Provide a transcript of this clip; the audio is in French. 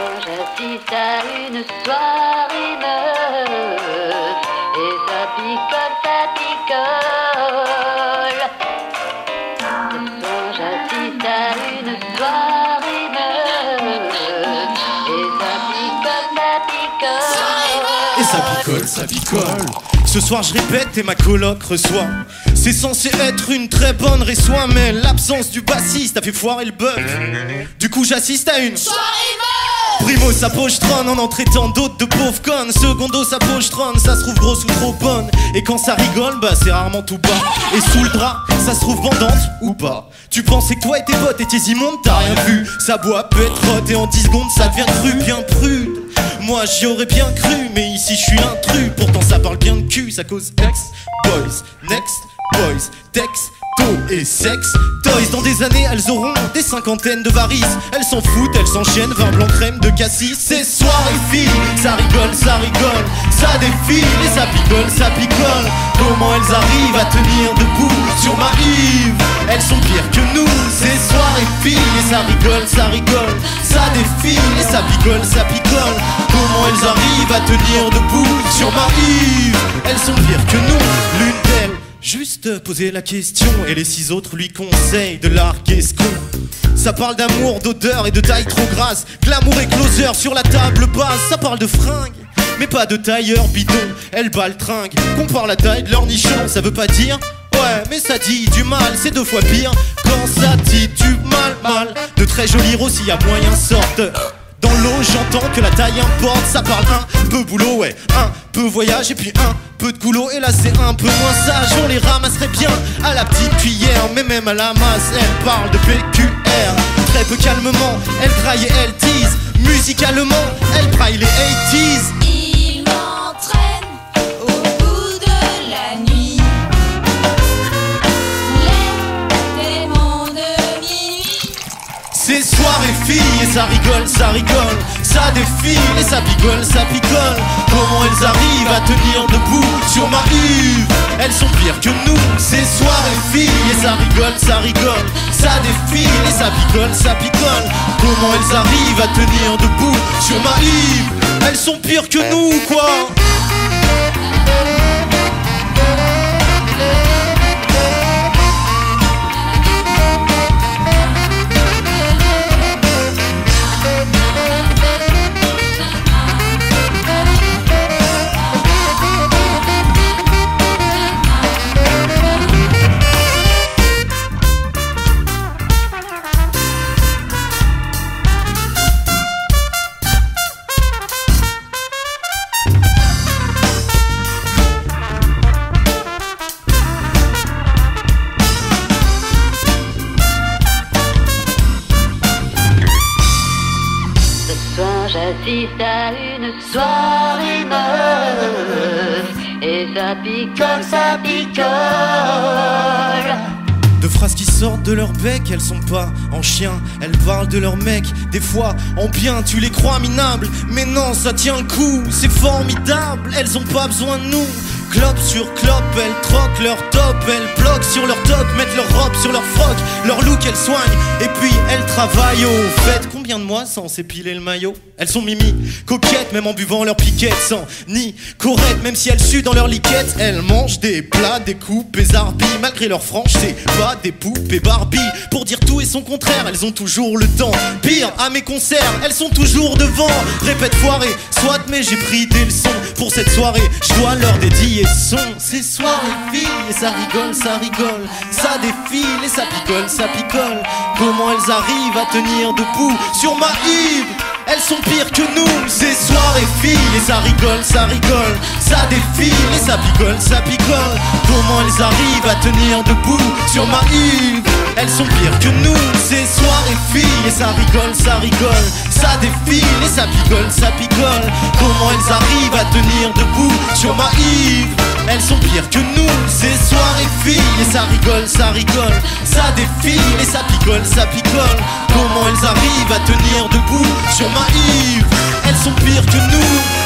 J'assiste à une soirée neuve et ça picole, ça picole. Ce soir j'assiste à une soirée neuve et ça picole, ça picole. Et ça picole, ça picole. Ce soir je répète et ma coloc reçoit. C'est censé être une très bonne réçoit, mais l'absence du bassiste a fait foirer le bœuf. Du coup j'assiste à une soirée neuve. Primo sa pochetronne en en traitant d'autres de pauvres connes. Secondo sa pochetronne, ça se trouve grosse ou trop bonne. Et quand ça rigole, bah c'est rarement tout bas. Et sous le drap, ça se trouve bandante ou pas. Tu pensais que toi et tes potes étiez immondes, t'as rien vu. Ça boit, peut être hot et en 10 secondes ça devient cru, bien prude. Moi j'y aurais bien cru, mais ici je suis intrus. Pourtant ça parle bien de cul, ça cause ex-boys, next boys, texto et sex toys. Dans des années elles auront des cinquantaines de varices. Elles s'en foutent, elles s'enchaînent, vin blanc crème de cassis. C'est soirée filles, ça rigole, ça défile et ça picole. Comment elles arrivent à tenir debout sur ma Yves? Elles sont pires que nous. C'est soirée filles et ça rigole, ça défile et ça picole. Comment elles arrivent à tenir debout sur ma Yves? Elles sont pires que nous. L'une d'elles juste poser la question et les 6 autres lui conseillent de larguer ce con. Ça parle d'amour, d'odeur et de taille trop grasse. Glamour et closer sur la table basse. Ça parle de fringues, mais pas de tailleur bidon. Elle baltringue, compare la taille de leur nichon. Ça veut pas dire ouais, mais ça dit du mal, c'est 2 fois pire quand ça dit du mal. De très jolis rosses, y a moyen sorte. Dans l'eau j'entends que la taille importe. Ça parle un peu boulot, ouais, un peu voyage et puis un peu de goulot. Et là c'est un peu moins sage, on les ramasserait bien à la petite cuillère. Mais même à la masse, elle parle de PQR. Très peu calmement, elle graille et elle tease. Musicalement, elle braille les 80s. Il m'entraîne au bout de la nuit. Les démons de minuit. C'est soirée filles et ça rigole, ça défile et ça picole. Comment elles arrivent à tenir debout sur ma Yves? Elles sont pires que nous. C'est soirée filles et ça rigole, ça défile et ça picole. Comment elles arrivent à tenir debout sur ma Yves? Elles sont pires que nous, quoi. J'assiste à une soirée neuve et ça picole, ça picole. De phrases qui sortent de leur bec, elles sont pas en chien. Elles parlent de leur mec, des fois en bien. Tu les crois minables, mais non, ça tient le coup. C'est formidable, elles ont pas besoin de nous. Clope sur clope, elles troquent leur top. Elles bloquent sur leur top, mettent leur robe sur leur froc. Leur look elles soignent, et puis elles travaillent au fait. Combien de mois sans s'épiler le maillot? Elles sont mimi, coquettes, même en buvant leur piquette. Sans ni correct, même si elles suent dans leur liquette. Elles mangent des plats, des coupes et zarbi. Malgré leur franche, c'est pas des poupées Barbie. Pour dire tout et son contraire, elles ont toujours le temps. Pire, à mes concerts, elles sont toujours devant. Répète foirée, soit mais j'ai pris des leçons. Pour cette soirée, je dois leur dédier son. C'est soirée filles et ça rigole, ça défile et ça picole. Comment elles arrivent à tenir debout sur ma Yves? Elles sont pires que nous. C'est soirée filles et ça rigole, ça défile et ça picole. Comment elles arrivent à tenir debout sur ma Yves? Elles sont pires que nous. C'est soirée filles et ça rigole, ça défile et ça picole. Comment elles arrivent à tenir debout sur ma Yves? Elles sont pires que nous. C'est soirée filles et ça rigole, ça défile et ça picole. Comment elles arrivent à tenir debout sur ma Yves? Elles sont pires que nous.